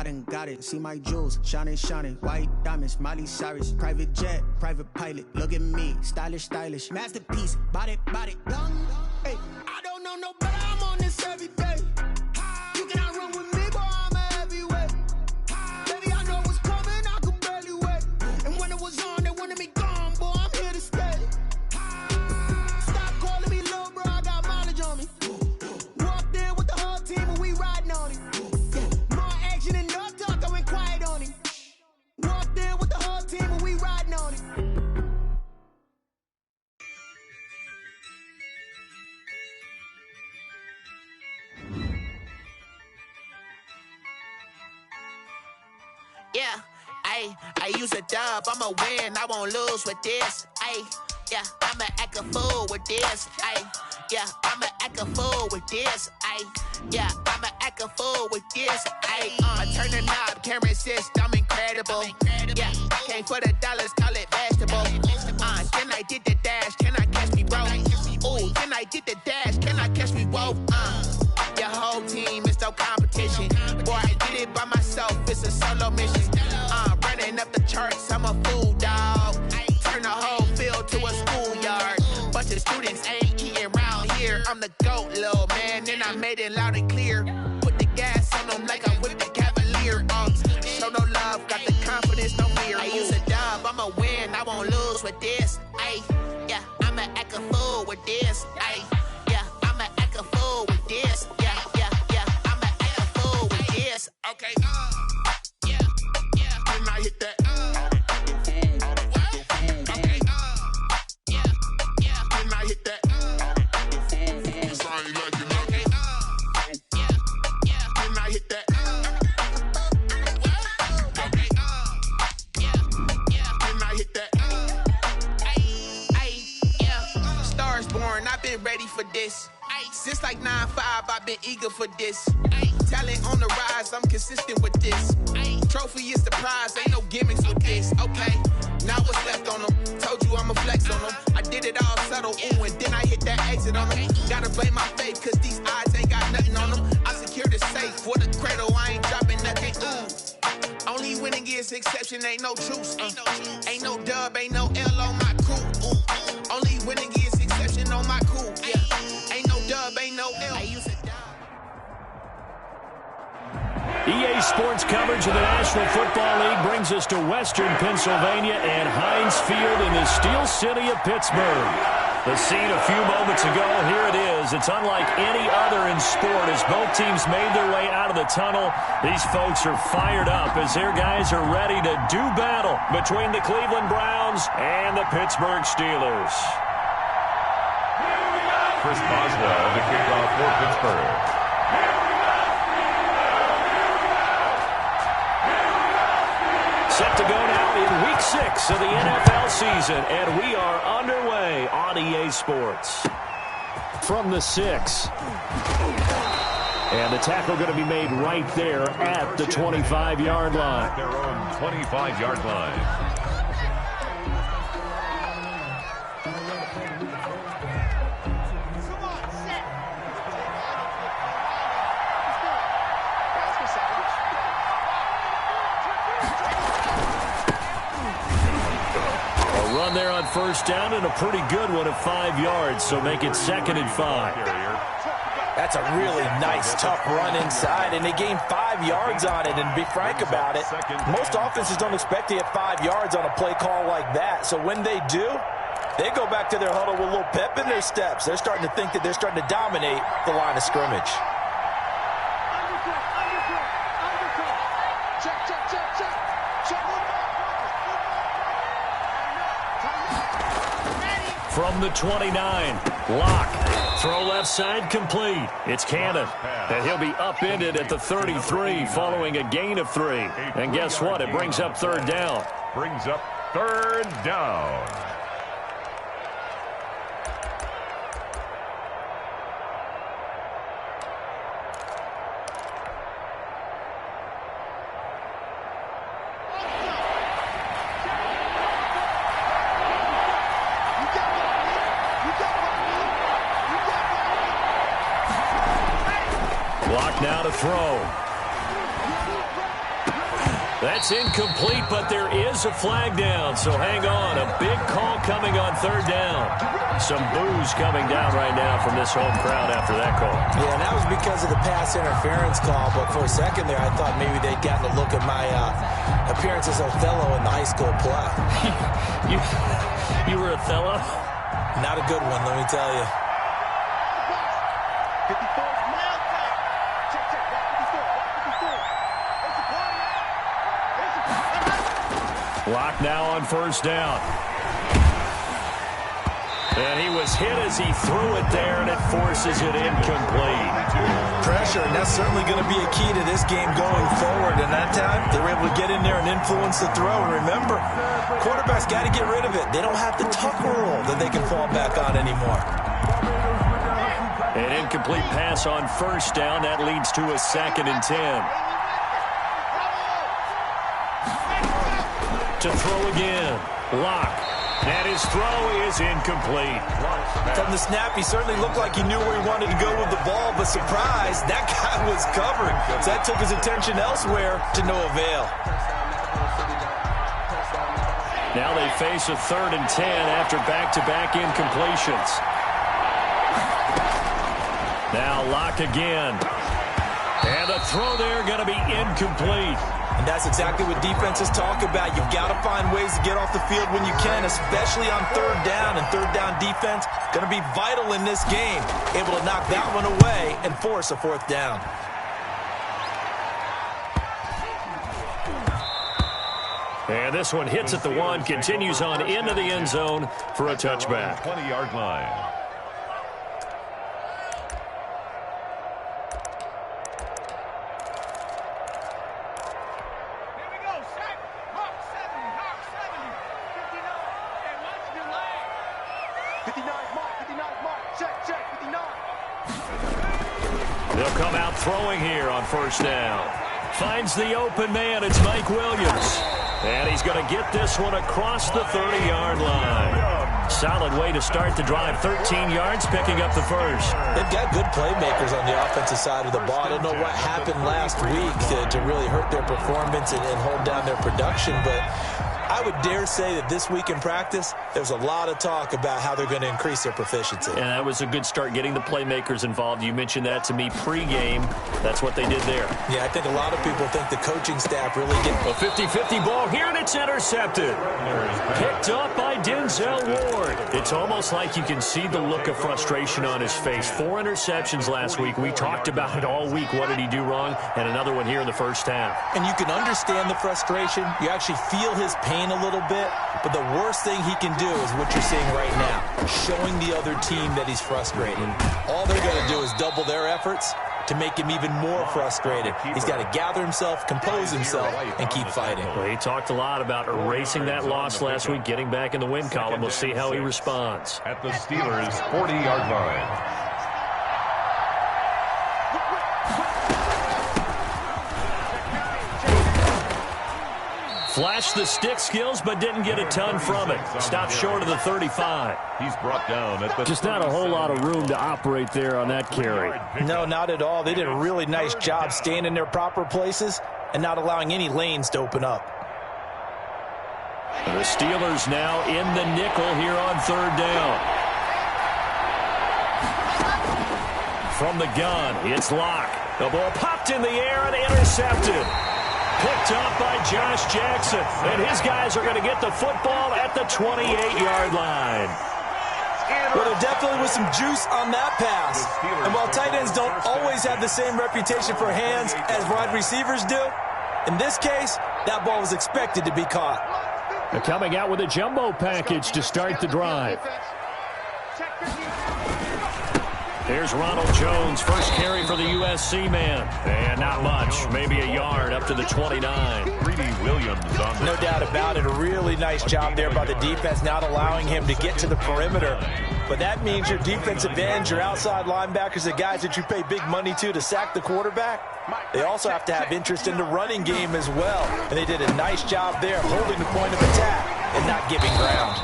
I done got it. See my jewels, shining, shining. White diamonds, Miley Cyrus. Private jet, private pilot. Look at me, stylish, stylish. Masterpiece, body, body. Hey, I don't know no better. I'm on this every day. You cannot run with me, boy. I'm a heavyweight. Baby, I know what's coming. I can barely wait. And when it was on, they wanted me gone, boy. I'm here to stay. Stop calling me little bro. I got mileage on me. Walked in with the whole team and we riding on it. More action and no talk. I went quiet on him. Walked in with the whole team and we riding on it. Yeah, I use a dub, I'ma win, I won't lose with this. Yeah, I'ma act a fool with this. Yeah, I'ma act a fool with this. Yeah, I'ma act a fool with this. I turn the knob, camera assist, I'm incredible. Yeah, came for the dollars, call it vegetable. Then I did the dash, can I catch me, bro? Ooh, then I did the dash, can I catch me, whoa? Your whole team is no competition. Boy, I did it by myself, it's a solo mission. Running up the charts, I'm a fool, dog. Turn the whole field to a schoolyard. Bunch of students ain't eating round here. I'm the GOAT, little man, and I made it loud and clear. Put the gas on them like I'm with the Cavalier. Show no love, got the confidence, no fear. I use a dub, I'ma win, I won't lose with this. Yeah, I'ma act a fool with this. Yeah, I'ma act a fool with this. Yeah, I'ma act a fool with this. Okay, yeah, when I hit that. Okay, yeah, when I hit that. Cause I ain't like it. Okay, yeah, when I hit that. Okay, yeah, when I hit that. Yeah, Stars born, I've been ready for this. Since like 9-5, I've been eager for this. Talent on the rise, I'm consistent with this. Trophy is the prize, ain't no gimmicks with this. Okay, now what's left on them? Told you I'ma flex on them. I did it all subtle, ooh, and then I hit that exit on them. Gotta blame my faith, cause these odds ain't got nothing on them. I secure the safe for the cradle, I ain't dropping nothing, ooh. Only winning is exception, ain't no truce. Ain't no dub, ain't no L on my crew, ooh. Only winning is exception on my crew, yeah. Ain't no dub, ain't no L. I use it. EA Sports coverage of the National Football League brings us to Western Pennsylvania and Heinz Field in the Steel City of Pittsburgh. The scene a few moments ago, here it is. It's unlike any other in sport as both teams made their way out of the tunnel. These folks are fired up as their guys are ready to do battle between the Cleveland Browns and the Pittsburgh Steelers. Chris Boswell, the kickoff for Pittsburgh. Set to go now in Week 6 of the NFL season, and we are underway on EA Sports. From the 6. And the tackle going to be made right there at the 25-yard line. Their own 25-yard line. Run there on first down and a pretty good one at 5 yards, so make it 2nd and 5. That's a really nice, tough run inside, and they gained 5 yards on it. And be frank about it, most offenses don't expect to get 5 yards on a play call like that. So when they do, they go back to their huddle with a little pep in their steps. They're starting to think that they're starting to dominate the line of scrimmage. From the 29, Locke. Throw left side complete. It's Cannon. And he'll be upended at the 33 following a gain of 3. And guess what? It brings up 3rd down. Brings up 3rd down. Now to throw. That's incomplete, but there is a flag down, so hang on. A big call coming on third down. Some boos coming down right now from this home crowd after that call. Yeah, and that was because of the pass interference call, but for a second there, I thought maybe they'd gotten a look at my appearance as Othello in the high school play. You were Othello? Not a good one, let me tell you. Lock now on first down. And he was hit as he threw it there, and it forces it incomplete. Pressure, and that's certainly going to be a key to this game going forward. And that time, they were able to get in there and influence the throw. And remember, quarterbacks got to get rid of it. They don't have the tucker roll that they can fall back on anymore. An incomplete pass on first down. That leads to a 2nd and 10. To throw again. Lock. And his throw is incomplete. From the snap, he certainly looked like he knew where he wanted to go with the ball, but surprise, that guy was covered. So that took his attention elsewhere to no avail. Now they face a 3rd and 10 after back-to-back incompletions. Now Lock again. And the throw there going to be incomplete. And that's exactly what defenses talk about. You've got to find ways to get off the field when you can, especially on third down. And third down defense going to be vital in this game. Able to knock that one away and force a 4th down. And this one hits at the 1, continues on into the end zone for a touchback. 20-yard line. They'll come out throwing here on first down. Finds the open man. It's Mike Williams. And he's going to get this one across the 30-yard line. Solid way to start the drive. 13 yards, picking up the first. They've got good playmakers on the offensive side of the ball. I don't know what happened last week to really hurt their performance and hold down their production, but I would dare say that this week in practice, there's a lot of talk about how they're going to increase their proficiency. And that was a good start, getting the playmakers involved. You mentioned that to me pregame. That's what they did there. Yeah, I think a lot of people think the coaching staff really get a 50-50 ball here, and it's intercepted. Picked up by Denzel Ward. It's almost like you can see the look of frustration on his face. 4 interceptions last week. We talked about it all week. What did he do wrong? And another one here in the first half. And you can understand the frustration. You actually feel his pain a little bit, but the worst thing he can do is what you're seeing right now, showing the other team that he's frustrated. All they're going to do is double their efforts to make him even more frustrated. He's got to gather himself, compose himself, and keep fighting. Well, he talked a lot about erasing that loss last week, getting back in the win column. We'll see how he responds. At the Steelers' 40-yard line. Flashed the stick skills, but didn't get a ton from it. Stopped short of the 35. He's brought down at the just not a whole lot of room to operate there on that carry. No, not at all. They did a really nice job staying in their proper places and not allowing any lanes to open up. The Steelers now in the nickel here on third down. From the gun, it's Lock. The ball popped in the air and intercepted. Picked up by Josh Jackson. And his guys are going to get the football at the 28-yard line. Well, there definitely was some juice on that pass. And while tight ends don't always have the same reputation for hands as wide receivers do, in this case, that ball was expected to be caught. They're coming out with a jumbo package to start the drive. Here's Ronald Jones, first carry for the USC man. And not much, maybe a yard up to the 29. Greedy Williams on the no doubt about it. A really nice job there by the defense, not allowing him to get to the perimeter. But that means your defensive ends, your outside linebackers, the guys that you pay big money to sack the quarterback, they also have to have interest in the running game as well. And they did a nice job there holding the point of attack and not giving ground.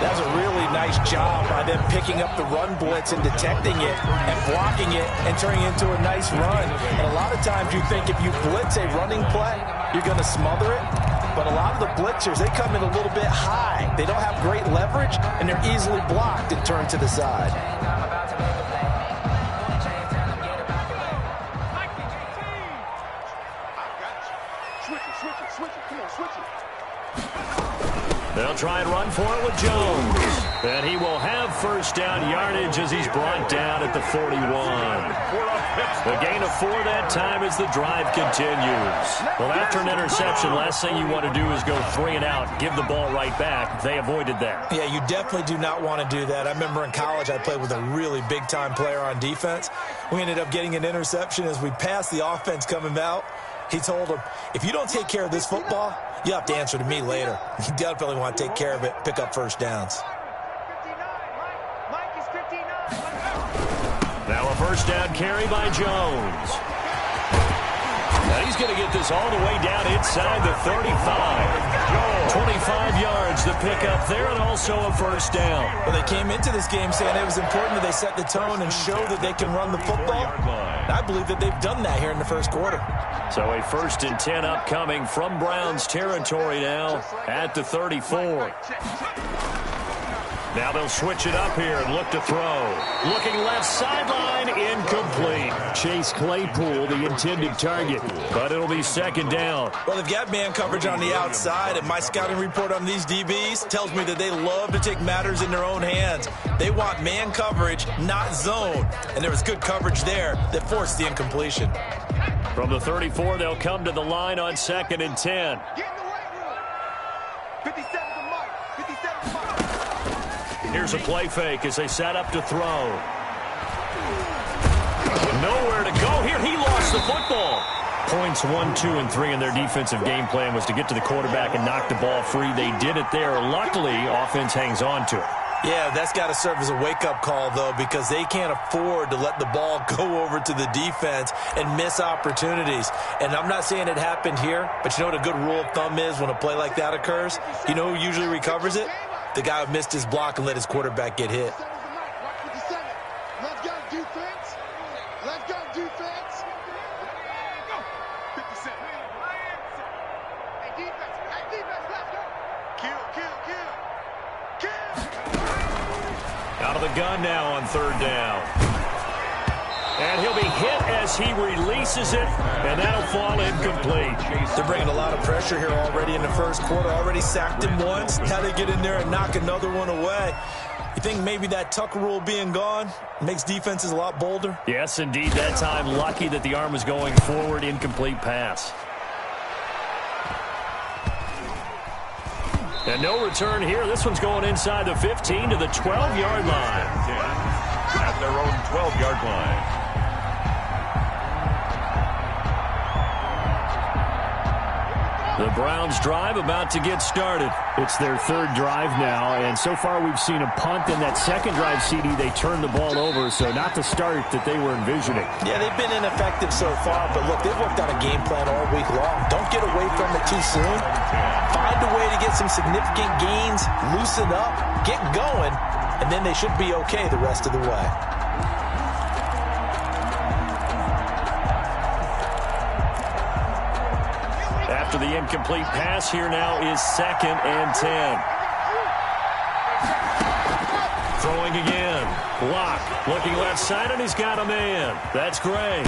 That was a really nice job by them picking up the run blitz and detecting it and blocking it and turning it into a nice run. And a lot of times you think if you blitz a running play, you're going to smother it. But a lot of the blitzers, they come in a little bit high. They don't have great leverage, and they're easily blocked and turned to the side. They'll try and run for it with Jones. And he will have first down yardage as he's brought down at the 41. The gain of 4 that time as the drive continues. Well, after an interception, last thing you want to do is go 3 and out, give the ball right back. They avoided that. Yeah, you definitely do not want to do that. I remember in college I played with a really big-time player on defense. We ended up getting an interception as we passed the offense coming out. He told him, if you don't take care of this football, you have to answer to me later. You definitely want to take care of it, pick up first downs. Now a first down carry by Jones. Now he's going to get this all the way down inside the 35. 25 yards to pick up there, and also a first down. Well, they came into this game saying it was important that they set the tone and show that they can run the football. And I believe that they've done that here in the first quarter. So a 1st and 10 upcoming from Browns territory now at the 34. Now they'll switch it up here and look to throw. Looking left sideline, incomplete. Chase Claypool, the intended target, but it'll be 2nd down. Well, they've got man coverage on the outside, and my scouting report on these DBs tells me that they love to take matters in their own hands. They want man coverage, not zone, and there was good coverage there that forced the incompletion. From the 34, they'll come to the line on 2nd and 10. Here's a play fake as they set up to throw. Nowhere to go here. He lost the football. Points 1, 2, and 3 in their defensive game plan was to get to the quarterback and knock the ball free. They did it there. Luckily, offense hangs on to it. Yeah, that's got to serve as a wake-up call, though, because they can't afford to let the ball go over to the defense and miss opportunities. And I'm not saying it happened here, but you know what a good rule of thumb is when a play like that occurs? You know who usually recovers it? The guy who missed his block and let his quarterback get hit. Out of the gun now on 3rd down. And he'll be hit as he releases it, and that'll fall incomplete. They're bringing a lot of pressure here already in the first quarter. Already sacked him once. Now they get in there and knock another one away. You think maybe that Tucker rule being gone makes defenses a lot bolder? Yes, indeed. That time, lucky that the arm was going forward. Incomplete pass. And no return here. This one's going inside the 15 to the 12-yard line. At their own 12-yard line. The Browns drive about to get started. It's their 3rd drive now, and so far we've seen a punt. In that 2nd drive, CD, they turned the ball over, so not the start that they were envisioning. Yeah, they've been ineffective so far, but look, they've worked on a game plan all week long. Don't get away from it too soon. Find a way to get some significant gains, loosen up, get going, and then they should be okay the rest of the way. After the incomplete pass, here now is 2nd and 10. Throwing again. Lock. Looking left side, and he's got a man. That's Gray.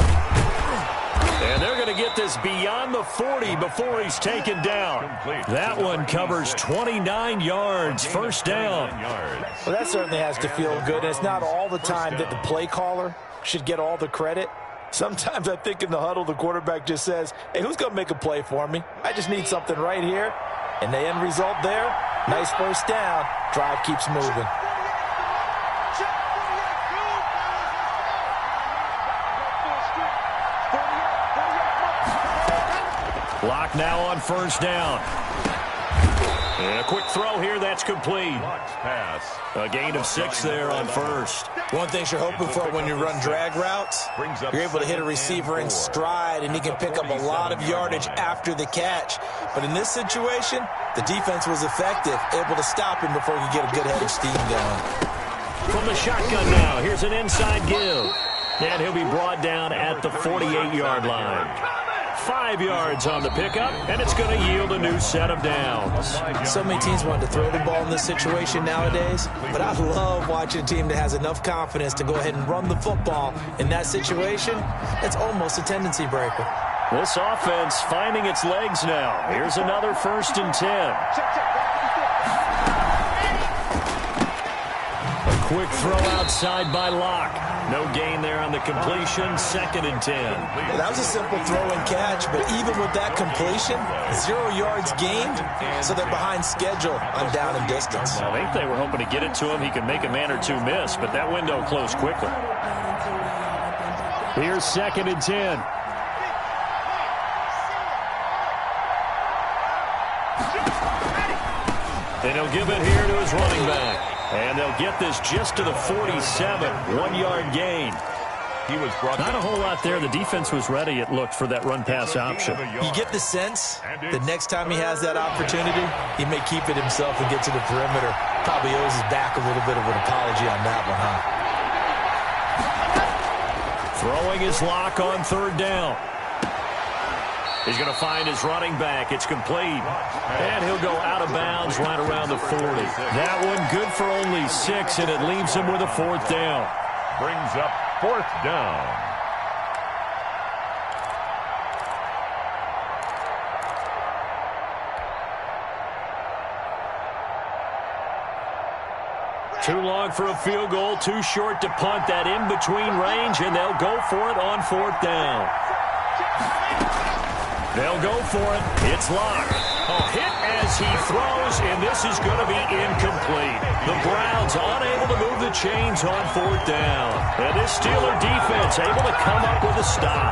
And they're going to get this beyond the 40 before he's taken down. That one covers 29 yards. First down. Well, that certainly has to feel good. It's not all the time that the play caller should get all the credit. Sometimes I think in the huddle, the quarterback just says, hey, who's going to make a play for me? I just need something right here. And the end result there, nice first down. Drive keeps moving. Lock now on first down. And a quick throw here, that's complete. A gain of 6 there on first. One thing you're hoping for when you run drag routes, you're able to hit a receiver in stride, and he can pick up a lot of yardage after the catch. But in this situation, the defense was effective, able to stop him before he could get a good head of steam going. From the shotgun now, here's an inside give. And he'll be brought down at the 48-yard line. 5 yards on the pickup, and it's going to yield a new set of downs. So many teams want to throw the ball in this situation nowadays, but I love watching a team that has enough confidence to go ahead and run the football. In that situation, it's almost a tendency breaker. This offense finding its legs now. Here's another 1st and 10. A quick throw outside by Locke. No gain there on the completion. 2nd and 10. Well, that was a simple throw and catch, but even with that completion, 0 yards gained, so they're behind schedule on down and distance. I think they were hoping to get it to him. He could make a man or two miss, but that window closed quickly. Here's 2nd and 10. And he'll give it here to his running back. And they'll get this just to the 47, 1-yard gain. He was brought Not a whole lot there. The defense was ready, it looked, for that run-pass option. You get the sense that next time he has that opportunity, he may keep it himself and get to the perimeter. Probably owes his back a little bit of an apology on that one, huh? Throwing his Lock on 3rd down. He's going to find his running back. It's complete. And he'll go out of bounds right around the 40. That one good for only 6, and it leaves him with a 4th down. brings up 4th down. Too long for a field goal, too short to punt. That in-between range, and they'll go for it on 4th down. They'll go for it. It's Locke. A hit as he throws, and this is going to be incomplete. The Browns unable to move the chains on 4th down. And this Steeler defense able to come up with a stop.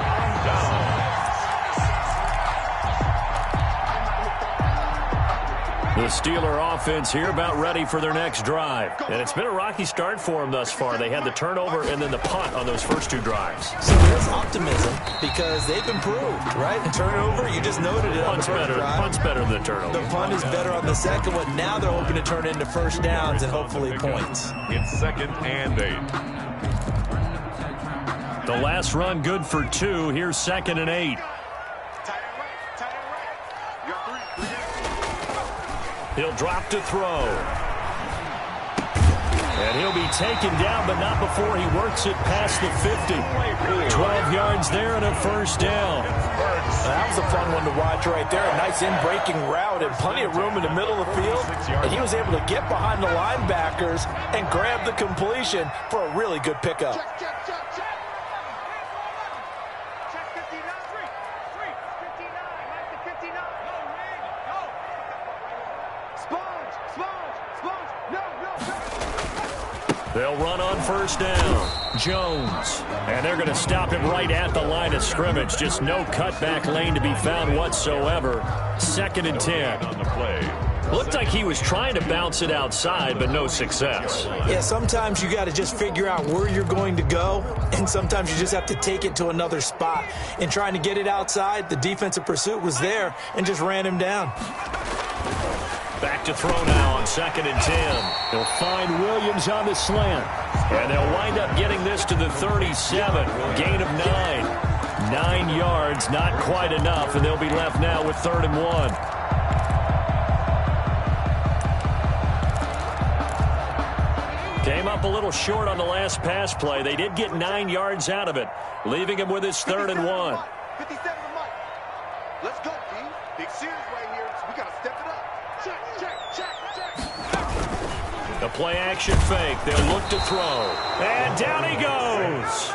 The Steeler offense here about ready for their next drive. And it's been a rocky start for them thus far. They had the turnover and then the punt on those first 2 drives. So there's optimism because they've improved, right? The turnover, you just noted it on the first drive. Punt's better than the turnover. The punt is better on the second one. Now they're hoping to turn into first downs and hopefully points. It's 2nd and 8. The last run good for 2. Here's 2nd and 8. He'll drop to throw. And he'll be taken down, but not before he works it past the 50. 12 yards there and a first down. That was a fun one to watch right there. A nice in-breaking route and plenty of room in the middle of the field. And he was able to get behind the linebackers and grab the completion for a really good pickup. They'll run on first down. Jones. And they're going to stop him right at the line of scrimmage. Just no cutback lane to be found whatsoever. 2nd and 10. On the play. Looked like he was trying to bounce it outside, but no success. Yeah, sometimes you got to just figure out where you're going to go, and sometimes you just have to take it to another spot. In trying to get it outside, the defensive pursuit was there and just ran him down. Back to throw now on 2nd and 10. They'll find Williams on the slant. And they'll wind up getting this to the 37. Gain of 9. 9 yards, not quite enough, and they'll be left now with 3rd and 1. Came up a little short on the last pass play. They did get 9 yards out of it, leaving him with his 3rd and 1. 57 to Mike. Let's go, D. Big series right here. So we got to step it up. Check. The play-action fake. They'll look to throw. And down he goes.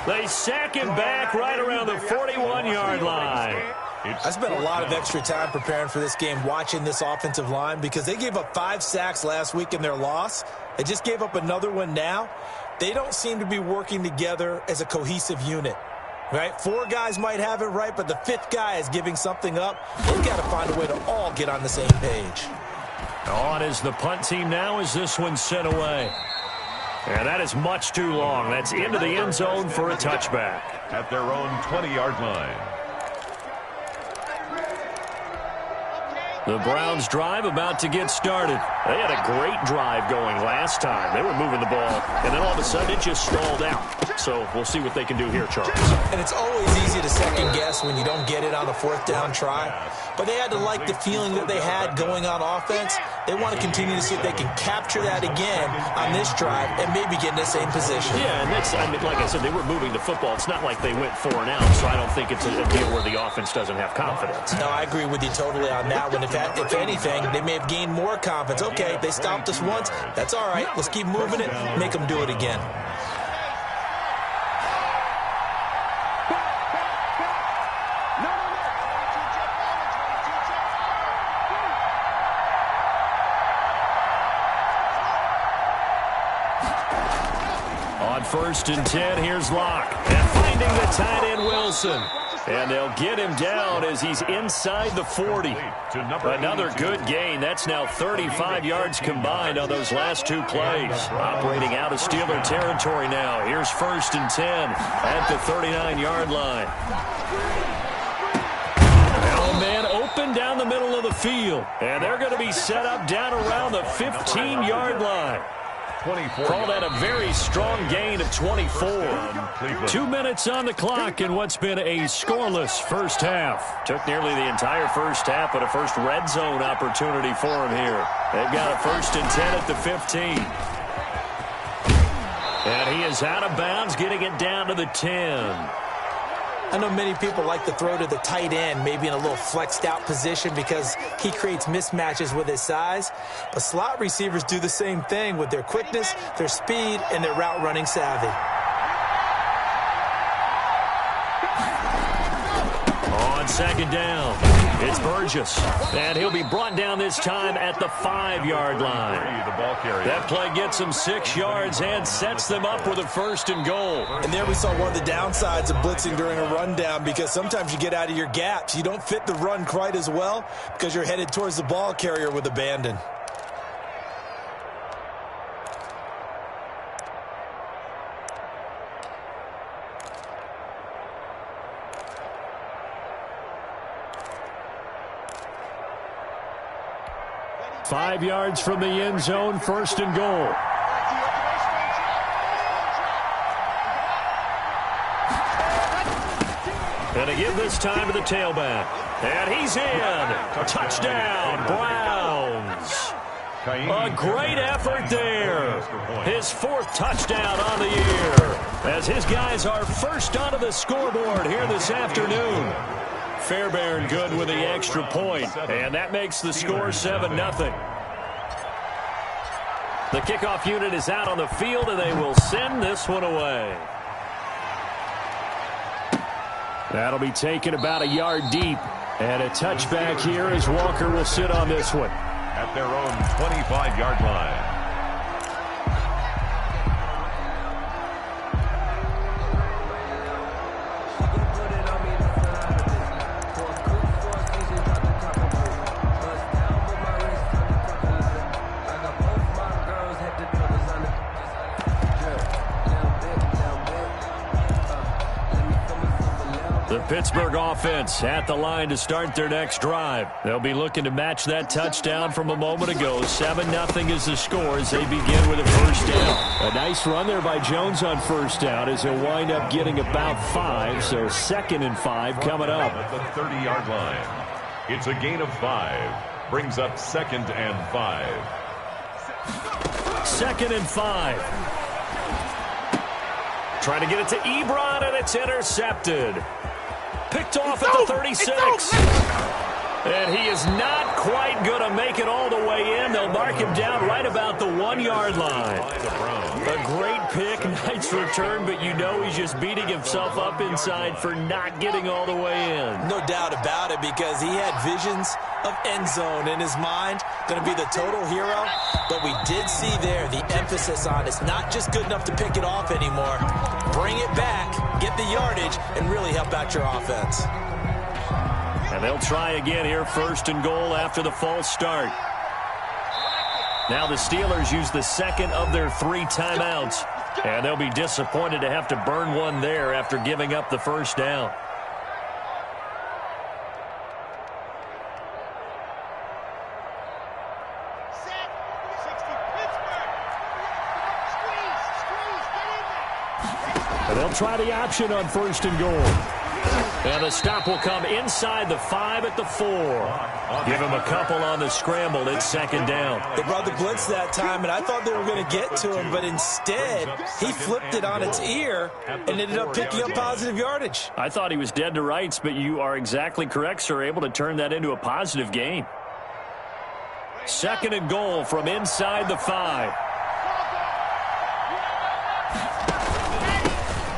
They sack him back right around the 41-yard line. I spent a lot of extra time preparing for this game watching this offensive line because they gave up 5 sacks last week in their loss. They just gave up another one now. They don't seem to be working together as a cohesive unit. Right? 4 guys might have it right, but the 5th guy is giving something up. They've got to find a way to all get on the same page. On is the punt team now as this one's sent away. And that is much too long. That's into the end zone for a touchback. At their own 20-yard line. The Browns drive about to get started. They had a great drive going last time. They were moving the ball, and then all of a sudden it just stalled out. So we'll see what they can do here, Charles. And it's always easy to second guess when you don't get it on a fourth down try. But they had to like the feeling that they had going on offense. They want to continue to see if they can capture that again on this drive and maybe get in the same position. Yeah, and that's, I mean, like I said, they were moving the football. It's not like they went 4 and out, so I don't think it's a deal where the offense doesn't have confidence. No, I agree with you totally on that one. If anything, they may have gained more confidence. Okay, they stopped us once. That's all right. Let's keep moving it. Make them do it again. On 1st and 10, here's Locke. And finding the tight end, Wilson. And they'll get him down as he's inside the 40. Another good gain. That's now 35 yards combined on those last 2 plays. Operating out of Steeler territory now. Here's 1st and 10 at the 39-yard line. Oh, man, open down the middle of the field. And they're going to be set up down around the 15-yard line. Call that a very strong gain of 24. 2 minutes on the clock in what's been a scoreless first half. Took nearly the entire first half, but a first red zone opportunity for him here. They've got a 1st and 10 at the 15. And he is out of bounds, getting it down to the 10. I know many people like to throw to the tight end, maybe in a little flexed out position because he creates mismatches with his size. But slot receivers do the same thing with their quickness, their speed, and their route running savvy. On 2nd down, it's Burgess. And he'll be brought down this time at the 5-yard line. That play gets him 6 yards and sets them up with a 1st and goal. And there we saw one of the downsides of blitzing during a rundown, because sometimes you get out of your gaps. You don't fit the run quite as well because you're headed towards the ball carrier with abandon. Five yards from the end zone, 1st and goal. And to give this time to the tailback. And he's in. Touchdown, Browns. A great effort there. His 4th touchdown on the year, as his guys are first onto the scoreboard here this afternoon. Fairbairn good with the extra point, and that makes the score 7-0. The kickoff unit is out on the field, and they will send this one away. That'll be taken about a yard deep, and a touchback here as Walker will sit on this one. At their own 25-yard line. Pittsburgh offense at the line to start their next drive. They'll be looking to match that touchdown from a moment ago. 7-0 is the score as they begin with a 1st down. A nice run there by Jones on 1st down as he'll wind up getting about 5. So 2nd and 5 coming up. At the 30-yard line. It's a gain of 5. Brings up 2nd and 5. 2nd and 5. Trying to get it to Ebron, and it's intercepted. Picked off at the 36. And he is not quite going to make it all the way in. They'll mark him down right about the 1-yard line. A great pick, nice return, but you know he's just beating himself up inside for not getting all the way in. No doubt about it, because he had visions of end zone in his mind. Going to be the total hero. But we did see there the emphasis on it's not just good enough to pick it off anymore. Bring it back, get the yardage, and really help out your offense. And they'll try again here, 1st and goal after the false start. Now the Steelers use the second of their 3 timeouts, and they'll be disappointed to have to burn one there after giving up the first down. And they'll try the option on 1st and goal. And the stop will come inside the 5 at the 4. Give him a couple on the scramble. It's 2nd down. They brought the blitz that time, and I thought they were going to get to him, but instead he flipped it on its ear and ended up picking up positive yardage. I thought he was dead to rights, but you are exactly correct, sir. Able to turn that into a positive gain. 2nd and goal from inside the 5.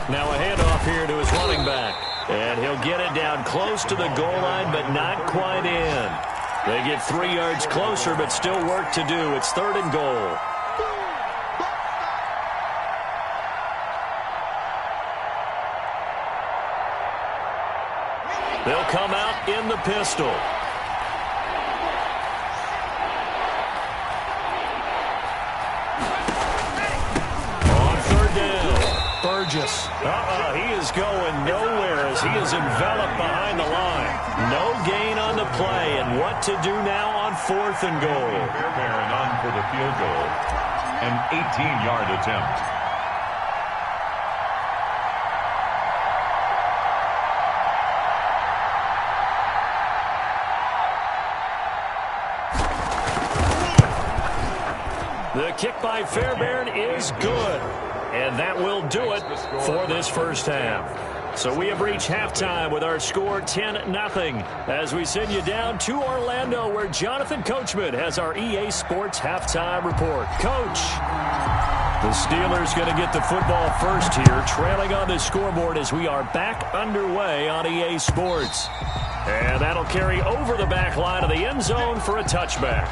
Now a handoff here to his running back. And he'll get it down close to the goal line, but not quite in. They get 3 yards closer, but still work to do. It's 3rd and goal. They'll come out in the pistol. Burgess. He is going nowhere as he is enveloped behind the line. No gain on the play, and what to do now on 4th and goal. Fairbairn on for the field goal. An 18-yard attempt. The kick by Fairbairn is good. And that will do it for this first half. So we have reached halftime with our score 10-0 as we send you down to Orlando where Jonathan Coachman has our EA Sports halftime report. Coach, the Steelers going to get the football first here, trailing on the scoreboard as we are back underway on EA Sports. And that'll carry over the back line of the end zone for a touchback.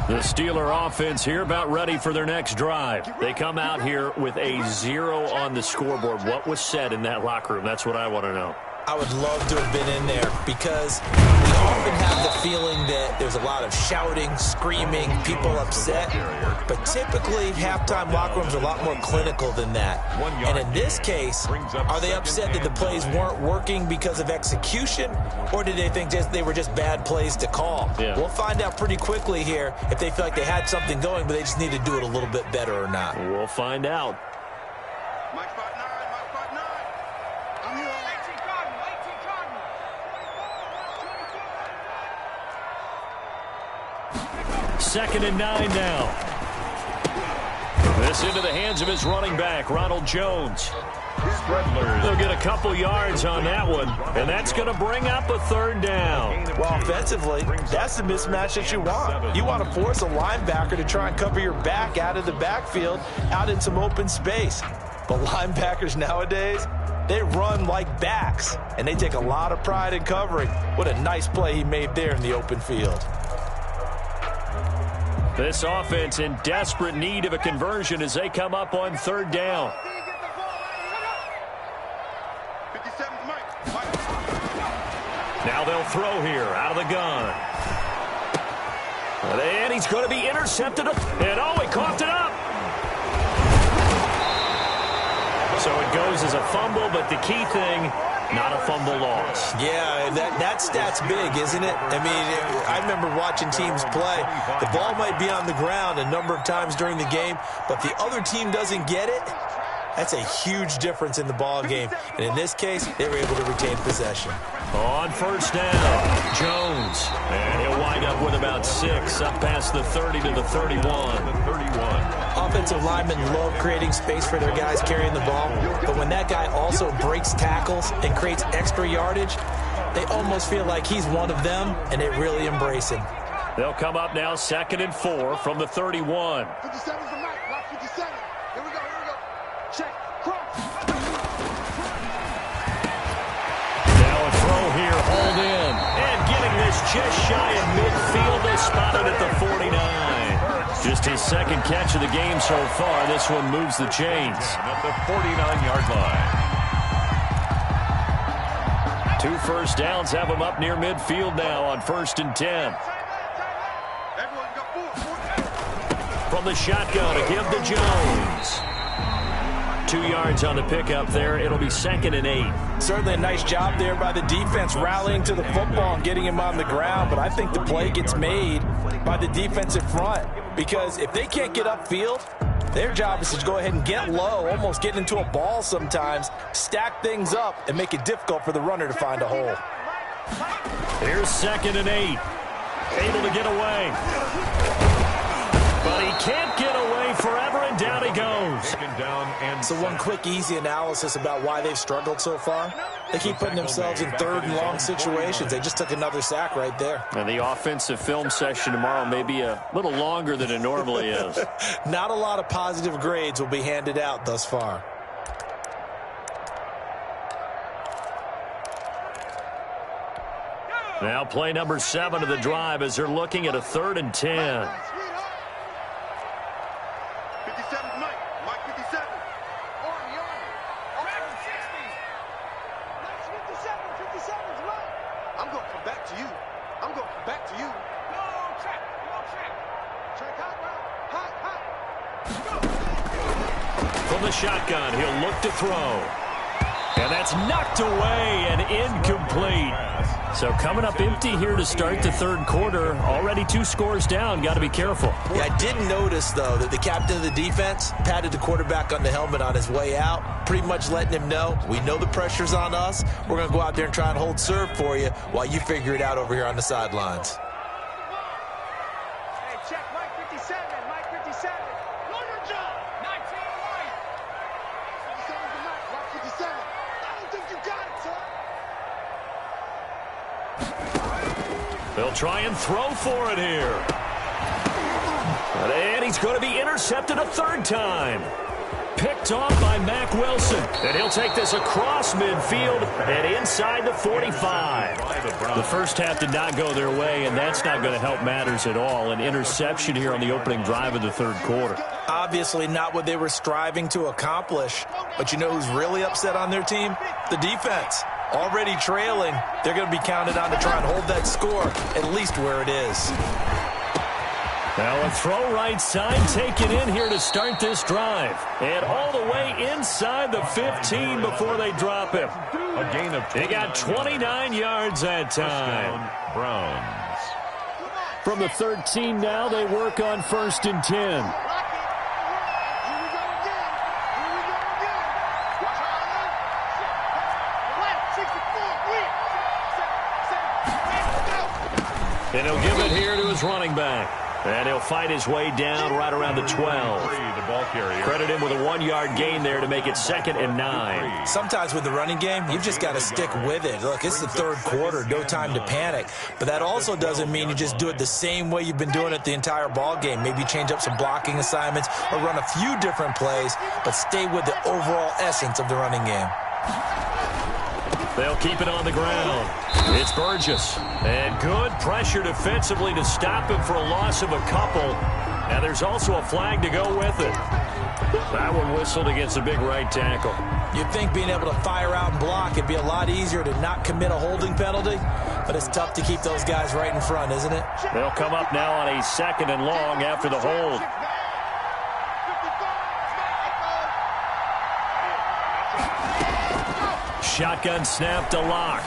The Steeler offense here about ready for their next drive. They come out here with a 0 on the scoreboard. What was said in that locker room? That's what I want to know. I would love to have been in there because we often have the feeling that there's a lot of shouting, screaming, people upset. But typically, halftime locker rooms are a lot more clinical than that. And in this case, are they upset that the plays weren't working because of execution? Or did they think they were just bad plays to call? Yeah. We'll find out pretty quickly here if they feel like they had something going, but they just need to do it a little bit better or not. We'll find out. Mike 5'9", Mike 5'9". I'm here. 2nd and 9 now. This into the hands of his running back, Ronald Jones. They'll get a couple yards on that one, and that's going to bring up a 3rd down. Well, offensively, that's the mismatch that you want. You want to force a linebacker to try and cover your back out of the backfield, out in some open space. But linebackers nowadays, they run like backs, and they take a lot of pride in covering. What a nice play he made there in the open field. This offense in desperate need of a conversion as they come up on 3rd down. Now they'll throw here out of the gun. And he's going to be intercepted. And oh, he coughed it up. So it goes as a fumble, but the key thing, not a fumble loss. Yeah, that stat's big, isn't it? I mean, I remember watching teams play. The ball might be on the ground a number of times during the game, but if the other team doesn't get it, that's a huge difference in the ball game. And in this case, they were able to retain possession. On 1st down, Jones. And he'll wind up with about 6, up past the 30 to the 31. Offensive linemen love creating space for their guys carrying the ball, but when that guy also breaks tackles and creates extra yardage, they almost feel like he's one of them, and they really embrace him. They'll come up now 2nd and 4 from the 31. 57's the night. Block 57. Here we go. Check. Cross. Now a throw here, hauled in. And getting this just shy of midfield. They spotted at the 49. Just his second catch of the game so far. This one moves the chains. At the 49-yard line. 2 first downs have him up near midfield now on 1st and 10. From the shotgun to give to Jones. 2 yards on the pickup there. It'll be 2nd and 8. Certainly a nice job there by the defense rallying to the football and getting him on the ground. But I think the play gets made by the defensive front. Because if they can't get upfield, their job is to go ahead and get low, almost get into a ball sometimes, stack things up, and make it difficult for the runner to find a hole. Here's 2nd and 8. Able to get away. But he can't get away forever, and down he goes. So one quick, easy analysis about why they've struggled so far. They keep putting themselves in 3rd and long situations. They just took another sack right there. And the offensive film session tomorrow may be a little longer than it normally is. Not a lot of positive grades will be handed out thus far. Now play number 7 of the drive as they're looking at a 3rd and 10. From the shotgun, he'll look to throw. And that's knocked away and incomplete. So coming up empty here to start the 3rd quarter. Already 2 scores down. Got to be careful. Yeah, I did notice, though, that the captain of the defense patted the quarterback on the helmet on his way out, pretty much letting him know, we know the pressure's on us. We're going to go out there and try and hold serve for you while you figure it out over here on the sidelines. They'll try and throw for it here. And he's going to be intercepted a 3rd time. Picked off by Mack Wilson. And he'll take this across midfield and inside the 45. The first half did not go their way, and that's not going to help matters at all. An interception here on the opening drive of the 3rd quarter. Obviously not what they were striving to accomplish. But you know who's really upset on their team? The defense. Already trailing, they're going to be counted on to try and hold that score at least where it is. Now a throw right side taken in here to start this drive. And all the way inside the 15 before they drop him. A gain of 29. They got 29 yards that time. Browns. From the 13 now, they work on 1st and 10. And he'll give it here to his running back. And he'll fight his way down right around the 12. Credit him with a 1-yard gain there to make it 2nd and 9. Sometimes with the running game, you've just got to stick with it. Look, it's the 3rd quarter, no time to panic. But that also doesn't mean you just do it the same way you've been doing it the entire ball game. Maybe change up some blocking assignments or run a few different plays, but stay with the overall essence of the running game. They'll keep it on the ground. It's Burgess. And good pressure defensively to stop him for a loss of a couple. And there's also a flag to go with it. That one whistled against a big right tackle. You'd think being able to fire out and block, it'd be a lot easier to not commit a holding penalty. But it's tough to keep those guys right in front, isn't it? They'll come up now on a 2nd and long after the hold. Shotgun snap to Locke.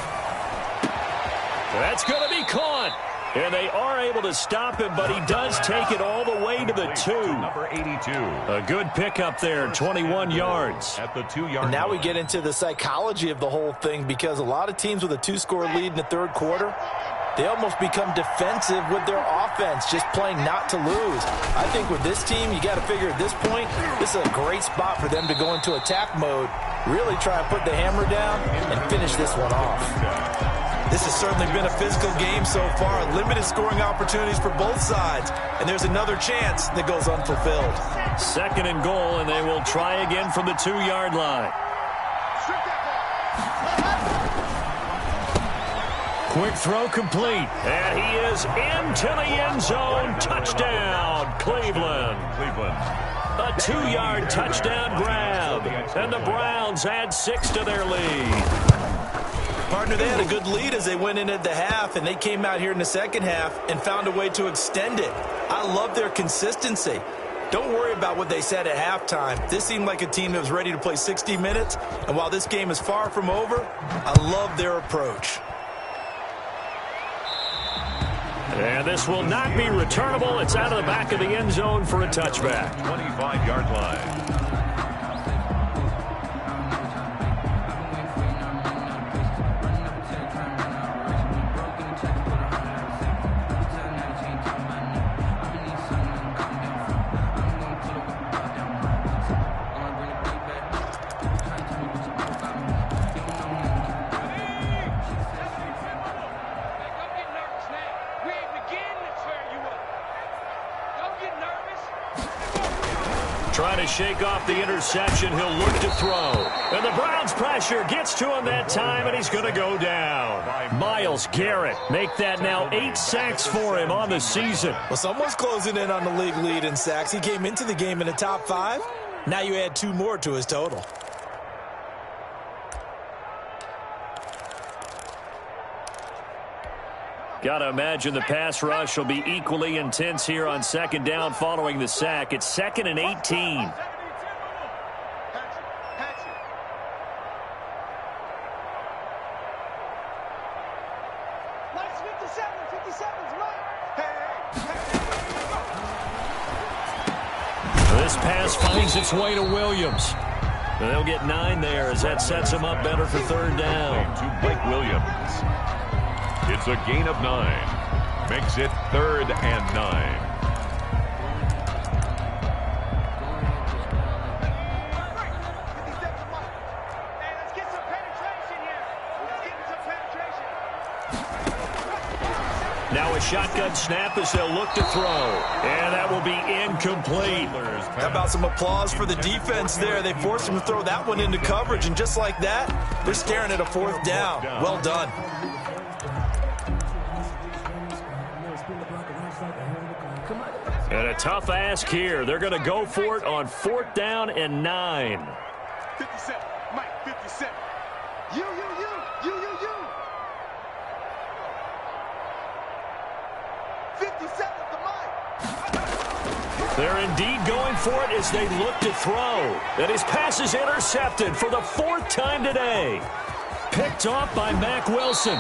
That's going to be caught. And they are able to stop him, but he does take it all the way to the 2. Number 82. A good pickup there, 21 yards. At the 2-yard Now line. we get into the psychology of the whole thing, because a lot of teams with a 2-score lead in the 3rd quarter, they almost become defensive with their offense, just playing not to lose. I think with this team, you got to figure at this point, this is a great spot for them to go into attack mode, really try and put the hammer down and finish this one off. This has certainly been a physical game so far. Limited scoring opportunities for both sides. And there's another chance that goes unfulfilled. 2nd and goal, and they will try again from the 2-yard line. Quick throw complete. And he is into the end zone. Touchdown, Cleveland. A 2-yard touchdown grab. And the Browns add 6 to their lead. Partner, they had a good lead as they went into the half, and they came out here in the second half and found a way to extend it. I love their consistency. Don't worry about what they said at halftime. This seemed like a team that was ready to play 60 minutes, and while this game is far from over, I love their approach. And this will not be returnable. It's out of the back of the end zone for a touchback. 25-yard line. Trying to shake off the interception. He'll look to throw. And the Browns pressure gets to him that time, and he's going to go down. Myles Garrett make that now 8 sacks for him on the season. Well, someone's closing in on the league lead in sacks. He came into the game in the top 5. Now you add 2 more to his total. Got to imagine the pass rush will be equally intense here on second down following the sack. It's 2nd and 18. This pass finds its way to Williams. And they'll get 9 there as that sets him up better for third down. To Blake Williams. It's a gain of 9. Makes it 3rd and 9. Now a shotgun snap as they'll look to throw. And that will be incomplete. How about some applause for the defense there? They forced him to throw that one into coverage, and just like that, they're staring at a 4th down. Well done. And a tough ask here. They're going to go for it on 4th down and 9. 57, Mike, 57. You. 57 to Mike. They're indeed going for it as they look to throw. And his pass is intercepted for the 4th time today. Picked off by Mack Wilson.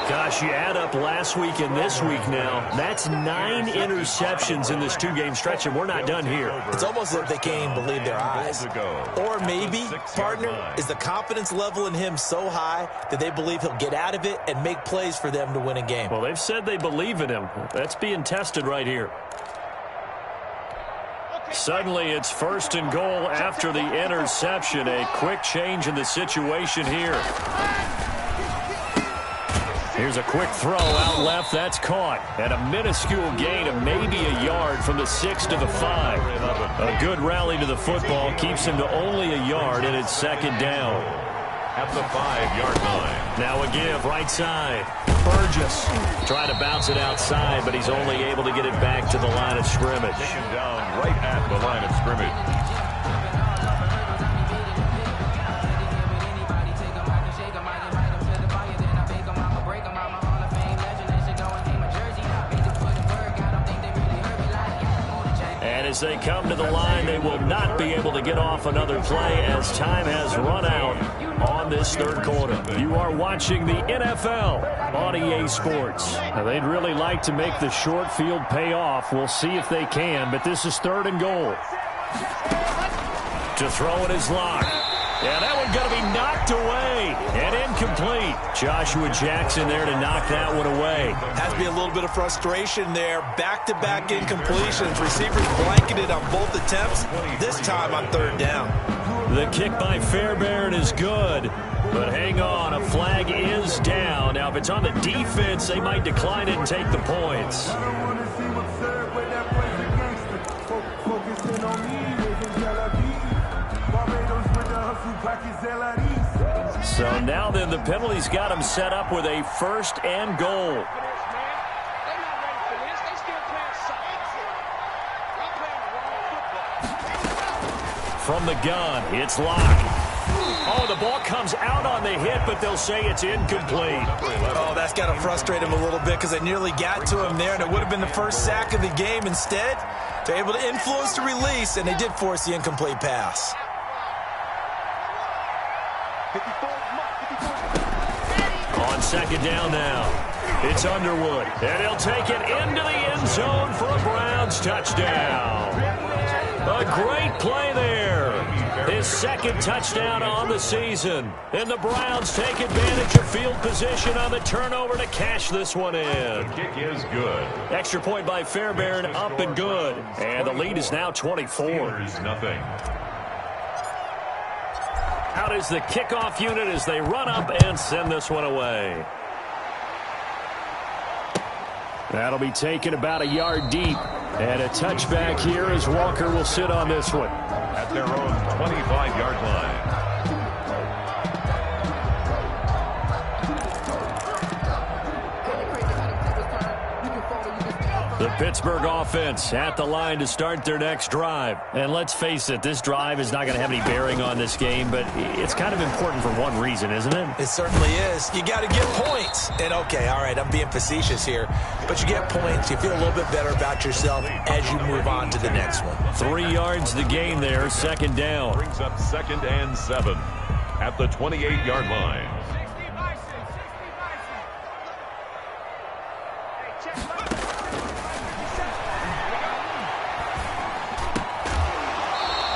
Gosh, you add up last week and this week now. That's 9 interceptions in this 2-game stretch, and we're not done here. It's almost as if they can't even believe their eyes. Or maybe, partner, is the confidence level in him so high that they believe he'll get out of it and make plays for them to win a game. Well, they've said they believe in him. That's being tested right here. Suddenly, it's 1st and goal after the interception. A quick change in the situation here. Here's a quick throw out left. That's caught. And a minuscule gain of maybe a yard from the 6 to the 5. A good rally to the football keeps him to only a yard, and it's 2nd down. At the 5-yard line. Now a give right side. Burgess trying to bounce it outside, but he's only able to get it back to the line of scrimmage. Taken down right at the line of scrimmage. As they come to the line, they will not be able to get off another play as time has run out on this 3rd quarter. You are watching the NFL on EA Sports. Now, they'd really like to make the short field pay off. We'll see if they can, but this is 3rd and goal. To throw it is Locke. Yeah, that one's going to be knocked away and incomplete. Joshua Jackson there to knock that one away. Has to be a little bit of frustration there. Back-to-back incompletions. Receivers blanketed on both attempts, this time on 3rd down. The kick by Fairbairn is good, but hang on, a flag is down. Now, if it's on the defense, they might decline it and take the points. So now then, the penalty's got him set up with a 1st and goal. from the gun. It's Locke. Oh, the ball comes out on the hit, but they'll say it's incomplete. Oh, that's got to frustrate him a little bit because they nearly got to him there, and it would have been the first sack of the game. Instead, they're able to influence the release, and they did force the incomplete pass. On second down now, it's Underwood, and he'll take it into the end zone for a Browns touchdown. A great play there. His second touchdown on the season. And the Browns take advantage of field position on the turnover to cash this one in. The kick is good. Extra point by Fairbairn, up and good. And the lead is now 24. Steelers, nothing. Out is the kickoff unit as they run up and send this one away. That'll be taken about a yard deep. And a touchback here as Walker will sit on this one. At their own 25-yard line. The Pittsburgh offense at the line to start their next drive. And let's face it, this drive is not going to have any bearing on this game, but it's kind of important for one reason, isn't it? It certainly is. You got to get points. And, okay, all right, I'm being facetious here, but you get points. You feel a little bit better about yourself as you move on to the next one. 3 yards the gain there, second down. Brings up 2nd and 7 at the 28-yard line.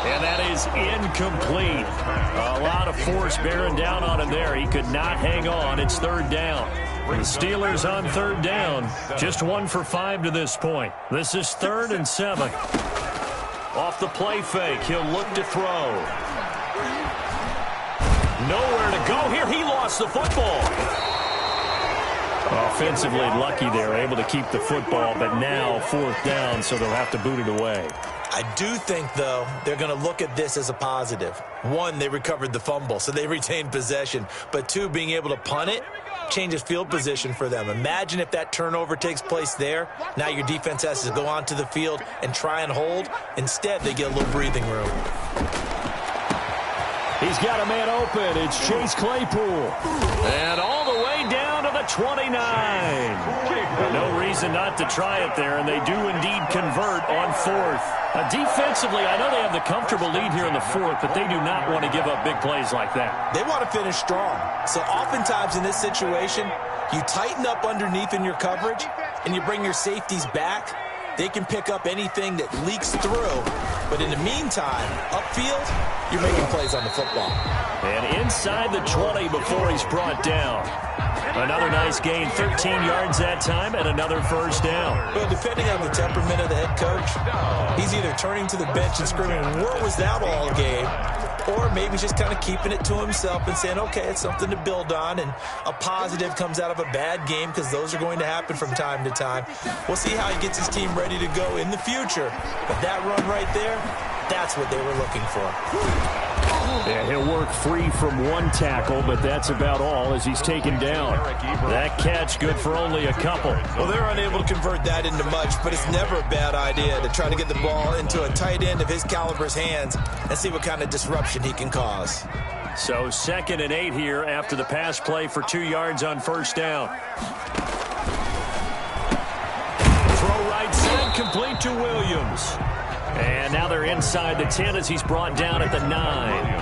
And that is incomplete. A lot of force bearing down on him there. He could not hang on. It's third down. The Steelers on third down. Just 1 for 5 to this point. This is 3rd and 7. Off the play fake. He'll look to throw. Nowhere to go here. He lost the football. Offensively lucky they're able to keep the football, but now 4th down, so they'll have to boot it away. I do think, though, they're going to look at this as a positive. 1, they recovered the fumble, so they retained possession. But 2, being able to punt it changes field position for them. Imagine if that turnover takes place there. Now your defense has to go onto the field and try and hold. Instead, they get a little breathing room. He's got a man open. It's Chase Claypool. And all the way down to the 29. No reason not to try it there, and they do indeed convert on 4th. Defensively, I know they have the comfortable lead here in the 4th, but they do not want to give up big plays like that. They want to finish strong. So oftentimes in this situation, you tighten up underneath in your coverage, and you bring your safeties back. They can pick up anything that leaks through. But in the meantime, upfield, you're making plays on the football. And inside the 20 before he's brought down. Another nice gain, 13 yards that time, and another first down. Well, depending on the temperament of the head coach, he's either turning to the bench and screaming, "Where was that all game?" Or maybe just kind of keeping it to himself and saying, okay, it's something to build on, and a positive comes out of a bad game because those are going to happen from time to time. We'll see how he gets his team ready to go in the future. But that run right there, that's what they were looking for. Yeah, he'll work free from 1 tackle, but that's about all as he's taken down. That catch good for only a couple. Well, they're unable to convert that into much, but it's never a bad idea to try to get the ball into a tight end of his caliber's hands and see what kind of disruption he can cause. So 2nd and 8 here after the pass play for 2 yards on first down. Throw right side, complete to Williams. And now they're inside the 10 as he's brought down at the 9.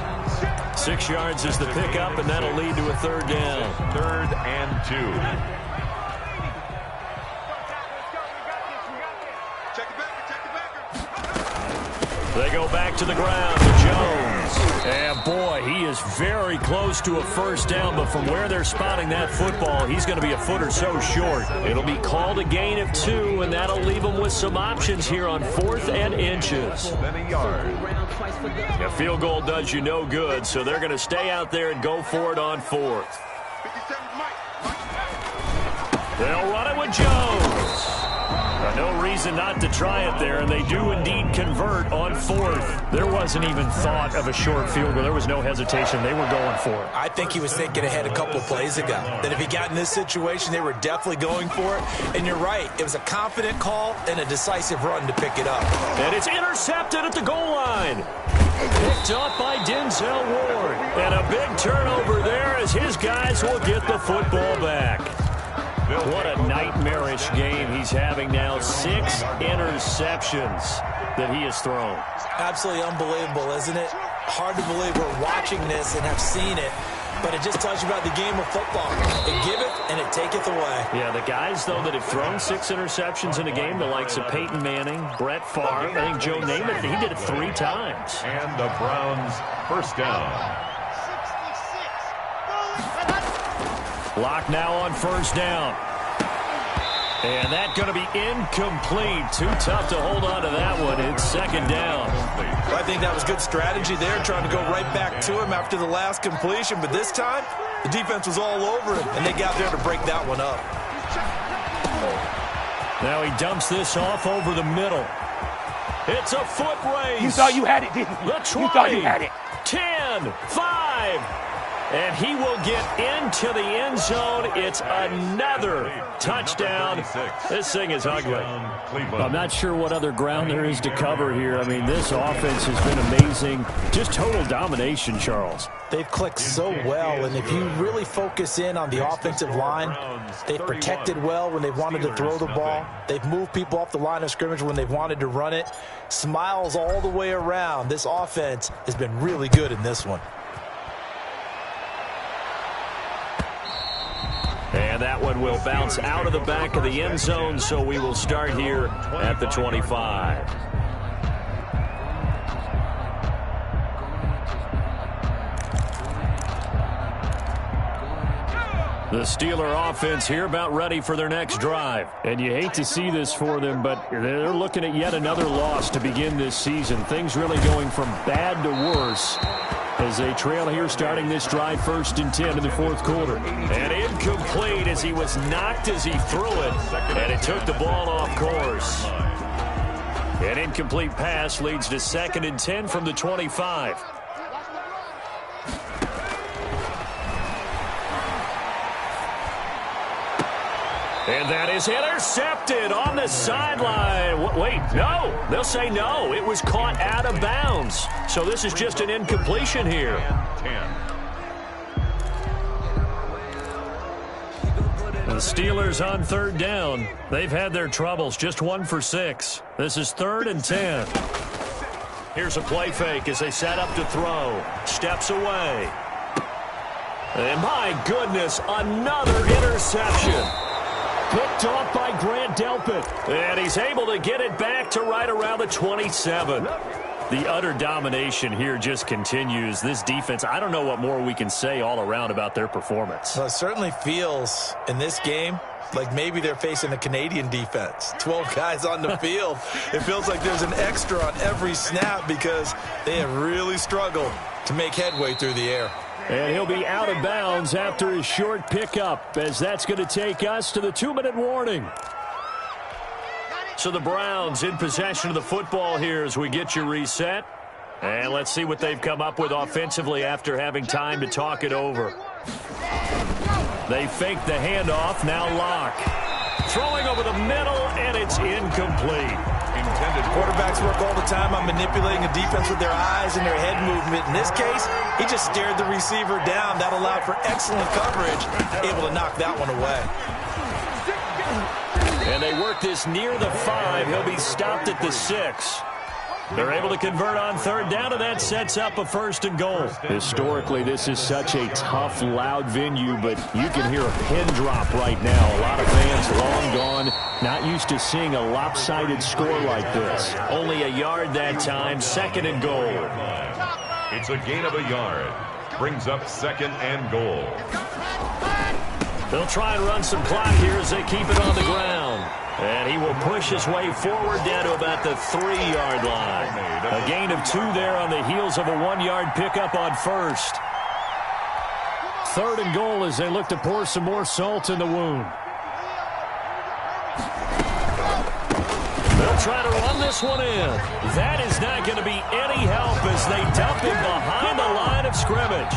6 yards is the pickup, and that'll lead to a third down. 3rd and 2. They go back to the ground to Jones. And boy, he is very close to a first down, but from where they're spotting that football, he's going to be a foot or so short. It'll be called a gain of 2, and that'll leave him with some options here on 4th and inches. Then a yard. A field goal does you no good, so they're going to stay out there and go for it on 4th. They'll run it with Jones. Yeah, no reason not to try it there, and they do indeed convert on fourth. There wasn't even thought of a short field goal. There was no hesitation. They were going for it. I think he was thinking ahead a couple of plays ago, that if he got in this situation, they were definitely going for it. And you're right, it was a confident call and a decisive run to pick it up. And it's intercepted at the goal line. Picked up by Denzel Ward. And a big turnover there as his guys will get the football back. What a nightmarish game he's having now. 6 interceptions that he has thrown. Absolutely unbelievable, isn't it? Hard to believe we're watching this and have seen it, but it just tells you about the game of football. It giveth and it taketh away. Yeah, the guys, though, that have thrown 6 interceptions in a game, the likes of Peyton Manning, Brett Favre, I think Joe Namath, he did it 3 times. And the Browns first down. Lock now on first down. And that's going to be incomplete. Too tough to hold on to that one. It's second down. Well, I think that was good strategy there, trying to go right back to him after the last completion. But this time, the defense was all over him, and they got there to break that one up. Now he dumps this off over the middle. It's a foot race. You thought you had it, didn't you? The 20, you thought you had it. 10, 5. And he will get into the end zone. It's another touchdown. This thing is ugly. I'm not sure what other ground there is to cover here. I mean, this offense has been amazing. Just total domination, Charles. They've clicked so well, and if you really focus in on the offensive line, they've protected well when they've wanted to throw the ball. They've moved people off the line of scrimmage when they've wanted to run it. Smiles all the way around. This offense has been really good in this one. And that one will bounce out of the back of the end zone, so we will start here at the 25. The Steeler offense here about ready for their next drive. And you hate to see this for them, but they're looking at yet another loss to begin this season. Things really going from bad to worse as they trail here starting this drive 1st and 10 in the 4th quarter. And incomplete as he was knocked as he threw it, and it took the ball off course. An incomplete pass leads to 2nd and 10 from the 25. And that is intercepted on the sideline. Wait, no. They'll say no. It was caught out of bounds. So this is just an incompletion here. The Steelers on 3rd down. They've had their troubles. Just 1 for 6. This is 3rd and 10. Here's a play fake as they set up to throw. Steps away. And my goodness, another interception. Picked off by Grant Delpit. And he's able to get it back to right around the 27. The utter domination here just continues. This defense, I don't know what more we can say all around about their performance. Well, it certainly feels in this game like maybe they're facing a Canadian defense. 12 guys on the field. It feels like there's an extra on every snap because they have really struggled to make headway through the air. And he'll be out of bounds after his short pickup, as that's going to take us to the 2-minute warning. So the Browns in possession of the football here as we get you reset. And let's see what they've come up with offensively after having time to talk it over. They fake the handoff, now Lock. Throwing over the middle, and it's incomplete. Quarterbacks work all the time on manipulating a defense with their eyes and their head movement. In this case, he just stared the receiver down. That allowed for excellent coverage, able to knock that one away. And they work this near the 5. He'll be stopped at the 6. They're able to convert on 3rd down, and that sets up a 1st and goal. Historically, this is such a tough, loud venue, but you can hear a pin drop right now. A lot of fans long gone, not used to seeing a lopsided score like this. Only a yard that time, 2nd and goal. It's a gain of a yard. Brings up 2nd and goal. They'll try and run some clock here as they keep it on the ground. And he will push his way forward down to about the 3-yard line. A gain of 2 there on the heels of a 1-yard pickup on 1st. 3rd and goal as they look to pour some more salt in the wound. try to run this one in. That is not going to be any help as they dump him behind the line of scrimmage.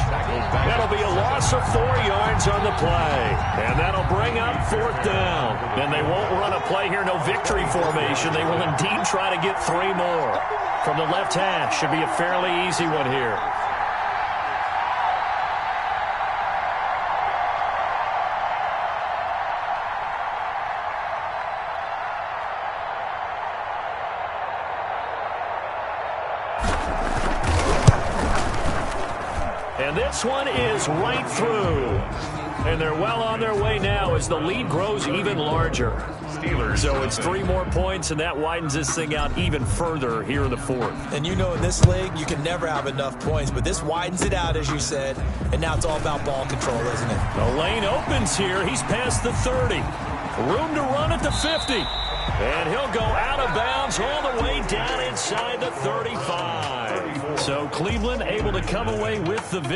That'll be a loss of 4 yards on the play. And that'll bring up 4th down. And they won't run a play here, no victory formation. They will indeed try to get 3 more. From the left hash, should be a fairly easy one here. And this one is right through. And they're well on their way now as the lead grows even larger. Steelers. So it's 3 more points, and that widens this thing out even further here in the 4th. And you know in this league, you can never have enough points, but this widens it out, as you said, and now it's all about ball control, isn't it? The lane opens here. He's past the 30. Room to run at the 50. And he'll go out of bounds all the way down inside the 35. So Cleveland able to come away with the victory.